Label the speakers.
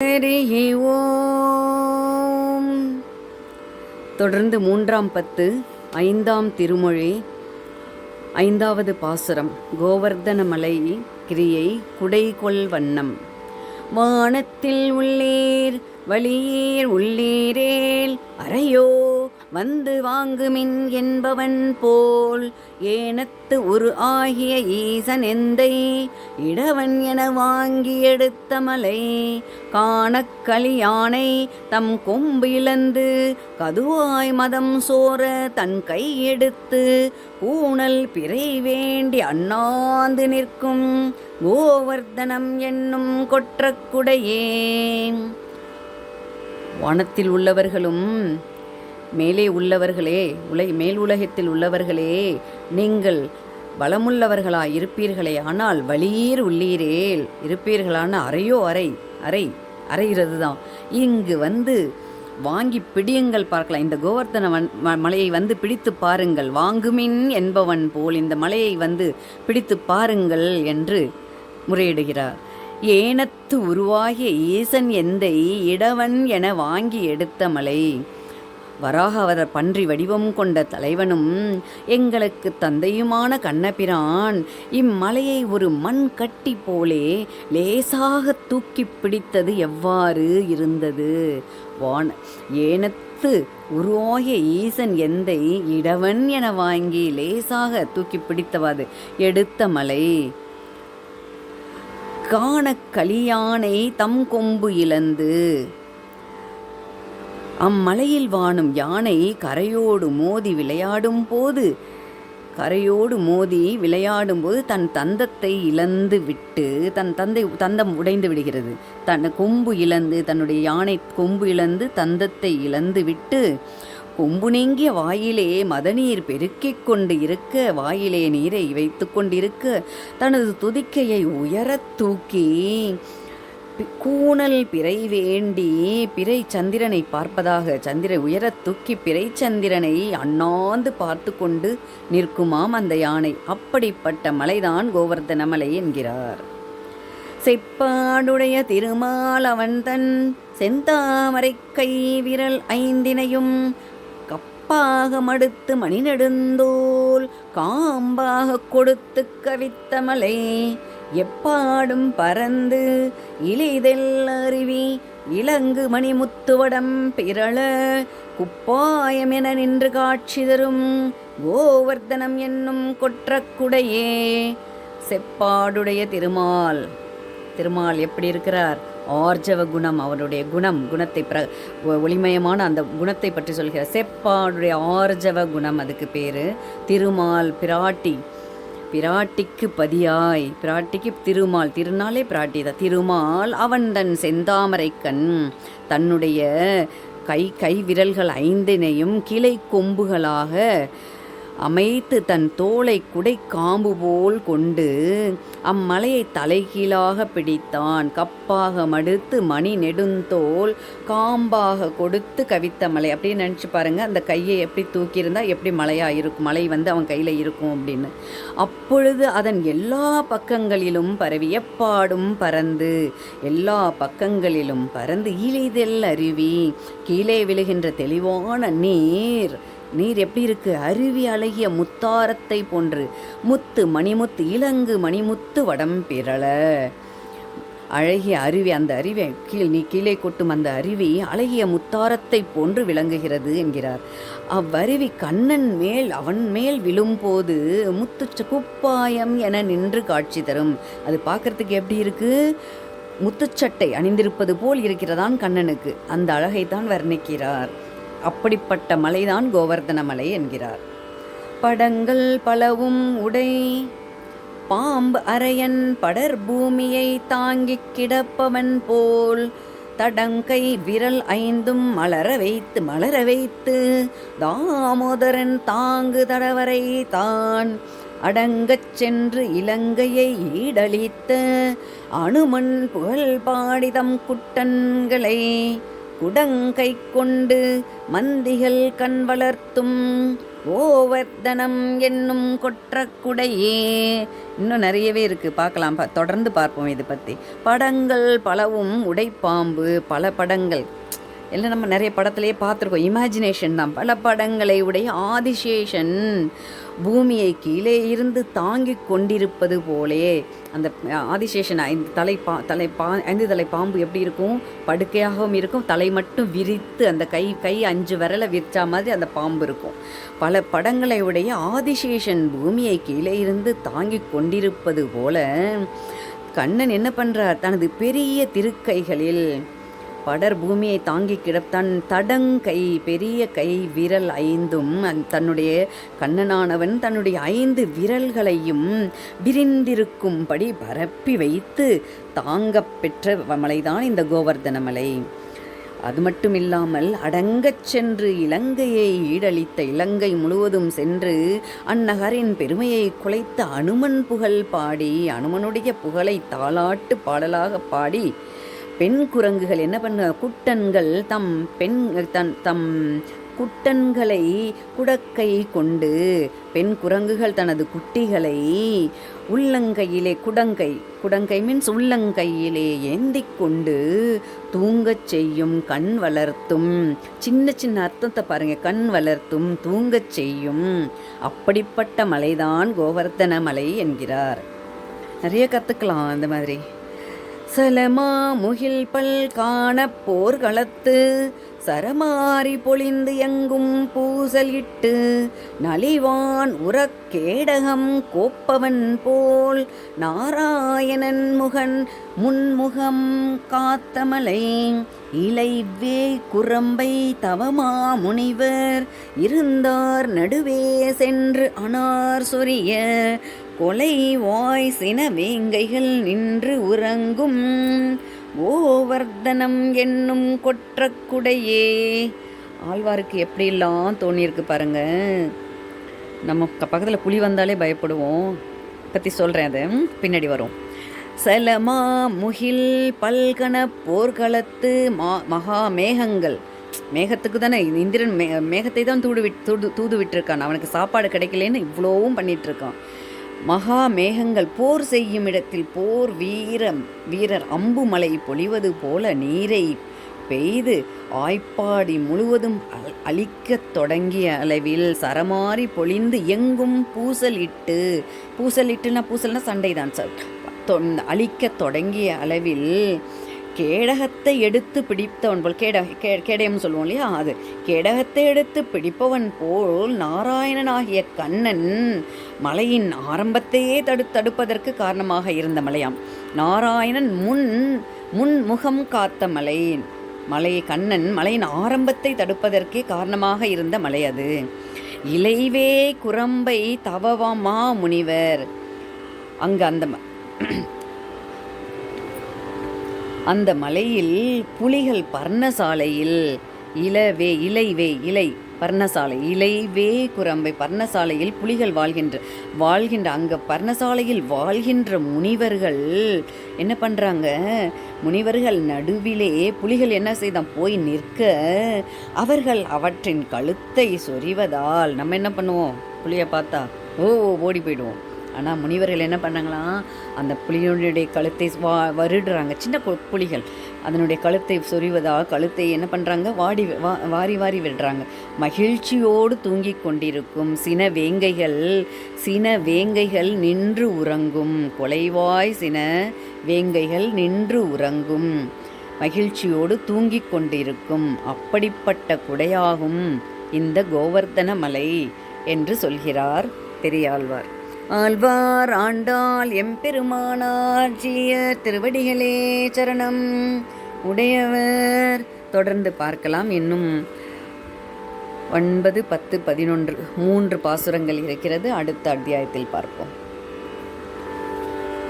Speaker 1: ஹரி ஓம். தொடர்ந்து மூன்றாம் பத்து, ஐந்தாம் திருமொழி, ஐந்தாவது பாசுரம். கோவர்தனமலை கிரியை குடைகொள் வண்ணம். வானத்தில் உள்ளீர் வழியீர் உள்ளீரேல் அறையோ வந்து வாங்குமின் என்பவன் போல் ஏனத்து உரு ஆகிய ஈசன் எந்தை இடவன் என வாங்கி எடுத்த மலை காணக்களி யானை தம் கொம்பு இழந்து கதுவாய் மதம் சோர தன் கை எடுத்து பூணல் பிறை வேண்டி அண்ணாந்து நிற்கும் கோவர்தனம் என்னும் கொற்றக்குடையே. வானத்தில் உள்ளவர்களும் மேலே உள்ளவர்களே, மேல் உலகத்தில் உள்ளவர்களே, நீங்கள் பலமுள்ளவர்களாய் இருப்பீர்களே, ஆனால் வலியீர் உள்ளீரேல் இருப்பீர்களான அறையோ அறை அறைகிறது தான். இங்கு வந்து வாங்கி பிடியுங்கள் பார்க்கலாம். இந்த கோவர்தன மலையை வந்து பிடித்து பாருங்கள். வாங்குமின் என்பவன் போல் இந்த மலையை வந்து பிடித்து பாருங்கள் என்று முறையிடுகிறார். ஏனத்து உருவாகிய ஈசன் எந்தை இடவன் என வாங்கி எடுத்த மலை. வராக அவரர் பன்றி வடிவம் கொண்ட தலைவனும் எங்களுக்கு தந்தையுமான கண்ணபிரான் இம்மலையை ஒரு மண் கட்டி போலே லேசாக தூக்கி பிடித்தது எவ்வாறு இருந்தது. ஏனத்து உருவாகிய ஈசன் எந்தை இடவன் என வாங்கி லேசாக தூக்கி பிடித்தவாது எடுத்த மலை. காண களியானை தம் கொம்பு இழந்து. அம்மலையில் வானும் யானை கரையோடு மோதி விளையாடும் போது தன் தந்தத்தை இழந்து விட்டு தந்தம் உடைந்து விடுகிறது. கொம்பு இழந்து, தன்னுடைய யானை கொம்பு இழந்து தந்தத்தை இழந்து விட்டு கொம்பு நீங்கிய வாயிலே மதநீர் பெருக்கிக் கொண்டு இருக்க, வாயிலே நீரை வைத்து கொண்டிருக்க தனது துதிக்கையை உயரத் தூக்கி கூணல் பிறை வேண்டி பிறை சந்திரனை பார்ப்பதாக உயரத் தூக்கி பிறை சந்திரனை அண்ணாந்து பார்த்து கொண்டு நிற்குமாம் அந்த யானை. அப்படிப்பட்ட மலைதான் கோவர்தன மலை என்கிறார். செப்பாடுடைய திருமால் அவன் தன் செந்தாமரை கை விரல் ஐந்தினையும் கப்பாக மடுத்து மணி நெடுந்தோல் காம்பாக கொடுத்து கவித்த மலை. எப்பாடும் பறந்து இலைதெல் அருவி இலங்கு மணிமுத்துவடம் பிறள குப்பாயம் என நின்று காட்சி தரும் கோவர்தனம் என்னும் கொற்றக்குடையே. செப்பாடுடைய திருமால் எப்படி இருக்கிறார்? ஆர்ஜவ குணம், அவருடைய குணத்தை ஒளிமயமான அந்த குணத்தை பற்றி சொல்கிறார். செப்பாடுடைய ஆர்ஜவ குணம், அதுக்கு பேரு திருமால். பிராட்டிக்கு பதியாய், பிராட்டிக்கு திருமால், திருநாளே பிராட்டி தான். திருமால் அவன் தன் செந்தாமரை கண் தன்னுடைய கை விரல்கள் ஐந்தினையும் கிளை கொம்புகளாக அமைத்து தன் தோளை குடை காம்பு போல் கொண்டு அம்மலையை தலைகீழாக பிடித்தான். கப்பாக மடுத்து மணி நெடுந்தோல் காம்பாக கொடுத்து கவித்த மலை. அப்படின்னு நினச்சி பாருங்க, அந்த கையை எப்படி தூக்கியிருந்தா எப்படி மலையாக இருக்கும், மலை வந்து அவன் கையில் இருக்கும் அப்படின்னு. அப்பொழுது அதன் எல்லா பக்கங்களிலும் பரவி எப்பாடும் பறந்து எல்லா பக்கங்களிலும் பறந்து இலைதெல் அருவி கீழே விழுகின்ற தெளிவான நீர் எப்படி இருக்கு? அருவி அழகிய முத்தாரத்தை போன்று முத்து மணிமுத்து இலங்கு மணிமுத்து வடம் பிறள அழகிய அருவி. அந்த அருவி கீழே கொட்டும் அந்த அருவி அழகிய முத்தாரத்தை போன்று விளங்குகிறது என்கிறார். அவ்வருவி கண்ணன் மேல் அவன் மேல் விழும்போது முத்துச்ச குப்பாயம் என நின்று காட்சி தரும். அது பார்க்கறதுக்கு எப்படி இருக்கு? முத்துச்சட்டை அணிந்திருப்பது போல் இருக்கிறதான் கண்ணனுக்கு. அந்த அழகைத்தான் வர்ணிக்கிறார். அப்படிப்பட்ட மலைதான் கோவர்தன மலை என்கிறார். படங்கள் பலவும் உடை பாம்பு அரையன் படர் பூமியை தாங்கிக் கிடப்பவன் போல் தடங்கை விரல் ஐந்தும் மலர வைத்து தாமோதரன் தாங்கு தடவரை தான் அடங்கச் சென்று இலங்கையை ஈடளித்த அனுமன் புகழ் பாடிதம் குட்டன்களை குடங்கை கொண்டு மந்திகள் கண் வளர்த்தும் கோவர்த்தனம் என்னும் கொற்றக்குடையே. இன்னும் நிறையவே இருக்குது, பார்க்கலாம், தொடர்ந்து பார்ப்போம் இது பற்றி. படங்கள் பலவும் உடைப்பாம்பு, பல படங்கள் எல்லாம் நம்ம நிறைய படத்துலேயே பார்த்துருக்கோம், இமேஜினேஷன் தான். பல படங்களை உடைய ஆதிசேஷன் பூமியை கீழே இருந்து தாங்கி கொண்டிருப்பது போலே, அந்த ஆதிசேஷன் ஐந்து தலை பாம்பு எப்படி இருக்கும், படுக்கையாகவும் இருக்கும், தலை மட்டும் விரித்து அந்த கை 5 விரலை விரிச்சா மாதிரி அந்த பாம்பு இருக்கும். பல படங்களை உடைய ஆதிசேஷன் பூமியை கீழே இருந்து தாங்கி கொண்டிருப்பது போல கண்ணன் என்ன பண்ணுறார், தனது பெரிய திருக்கைகளில் படர் பூமியை தாங்கி கிடத்தான் தடங்கை பெரிய கை விரல் 5ம் தன்னுடைய கண்ணனானவன் தன்னுடைய 5 விரல்களையும் விரிந்திருக்கும்படி பரப்பி வைத்து தாங்க பெற்ற மலைதான் இந்த கோவர்த்தன மலை. அது மட்டும் இல்லாமல் அடங்கச் சென்று இலங்கையை ஈடளித்த, இலங்கை முழுவதும் சென்று அந்நகரின் பெருமையை குலைத்த அனுமன் புகழ் பாடி, அனுமனுடைய புகழை தாலாட்டு பாடலாக பாடி, பெண் குரங்குகள் என்ன பண்ண, குட்டன்கள் தம் குட்டன்களை குடக்கை கொண்டு, பெண் குரங்குகள் தனது குட்டிகளை உள்ளங்கையிலே, குடங்கை மீன்ஸ் உள்ளங்கையிலே ஏந்தி கொண்டு தூங்கச் செய்யும், கண் வளர்த்தும், சின்ன சின்ன அர்த்தத்தை பாருங்க, கண் வளர்த்தும் தூங்கச் செய்யும் அப்படிப்பட்ட மலைதான் கோவர்த்தன மலை என்கிறார். நிறைய கற்றுக்கலாம் அந்த மாதிரி. சலமா முகில் பல் காண போர்களத்து சரமாரி பொழிந்து எங்கும் பூசலிட்டு நலிவான் உறக்கேடகம் கோப்பவன் போல் நாராயணன் முன்முகம் காத்தமலை இலைவே குரம்பை தவமா முனிவர் இருந்தார் நடுவே சென்று அனார் சொரிய கொலை வாய் சின வேங்கைகள் நின்று உறங்கும் கோவர்த்தனம் என்னும் கொற்றக்குடையே. ஆழ்வாருக்கு எப்படிலாம் தோணியிருக்கு பாருங்க. நம்ம பக்கத்தில் புலி வந்தாலே பயப்படுவோம், பற்றி சொல்கிறேன், அது பின்னாடி வரும். சலமா முகில் பல்கண போர்க்களத்து மகா மேகங்கள், மேகத்துக்கு தானே இந்திரன் மேகத்தை தான் தூது விட்டுருக்கான், அவனுக்கு சாப்பாடு கிடைக்கலன்னு இவ்வளோவும் பண்ணிகிட்ருக்கான். மகா மேகங்கள் போர் செய்யும் இடத்தில் போர் வீரர் அம்பு மலை பொழிவது போல நீரை பெய்து ஆய்ப்பாடி முழுவதும் அழிக்கத் தொடங்கிய அளவில் சரமாரி பொழிந்து எங்கும் பூசல்னா சண்டை தான் சார், அழிக்கத் தொடங்கிய அளவில் கேடகத்தை எடுத்து பிடித்தவன் போல், கேடயம் சொல்லுவோம் இல்லையா, அது கேடகத்தை எடுத்து பிடிப்பவன் போல் நாராயணனாகிய கண்ணன் மலையின் ஆரம்பத்தையே தடுப்பதற்கு காரணமாக இருந்த மலையாம். நாராயணன் முன்முகம் காத்த மலையை கண்ணன் மலையின் ஆரம்பத்தை தடுப்பதற்கே காரணமாக இருந்த மலை அது. இலைவே குரம்பை தவமா முனிவர், அங்கு அந்த மலையில் புலிகள் பர்ணசாலையில் இலைவே குரம்பை பர்ணசாலையில் புலிகள் வாழ்கின்ற அங்கே பர்ணசாலையில் வாழ்கின்ற முனிவர்கள் என்ன பண்ணுறாங்க, முனிவர்கள் நடுவிலே புலிகள் என்ன செய்தான் போய் நிற்க, அவர்கள் அவற்றின் கழுத்தை சொறிவதால் நம்ம என்ன பண்ணுவோம், புலியை பார்த்தா ஓடி போயிடுவோம். ஆனால் முனிவர்கள் என்ன பண்ணாங்களாம், அந்த புலியினுடைய கழுத்தை வருடுறாங்க, சின்ன புலிகள் அதனுடைய கழுத்தை சொறிவதாக கழுத்தை என்ன பண்ணுறாங்க, வாரி விடுறாங்க. மகிழ்ச்சியோடு தூங்கி கொண்டிருக்கும் சின வேங்கைகள் நின்று உறங்கும், கொலைவாய் சின வேங்கைகள் நின்று உறங்கும், மகிழ்ச்சியோடு தூங்கி கொண்டிருக்கும் அப்படிப்பட்ட குடையாகும் இந்த கோவர்த்தன மலை என்று சொல்கிறார் பெரியாழ்வார். ஆழ்வார் ஆண்டாள் எம்பெருமானார் ஜிய திருவடிகளே சரணம் உடையவர். தொடர்ந்து பார்க்கலாம். இன்னும் 9, 10, 11 3 பாசுரங்கள் இருக்கிறது. அடுத்த அத்தியாயத்தில் பார்ப்போம்.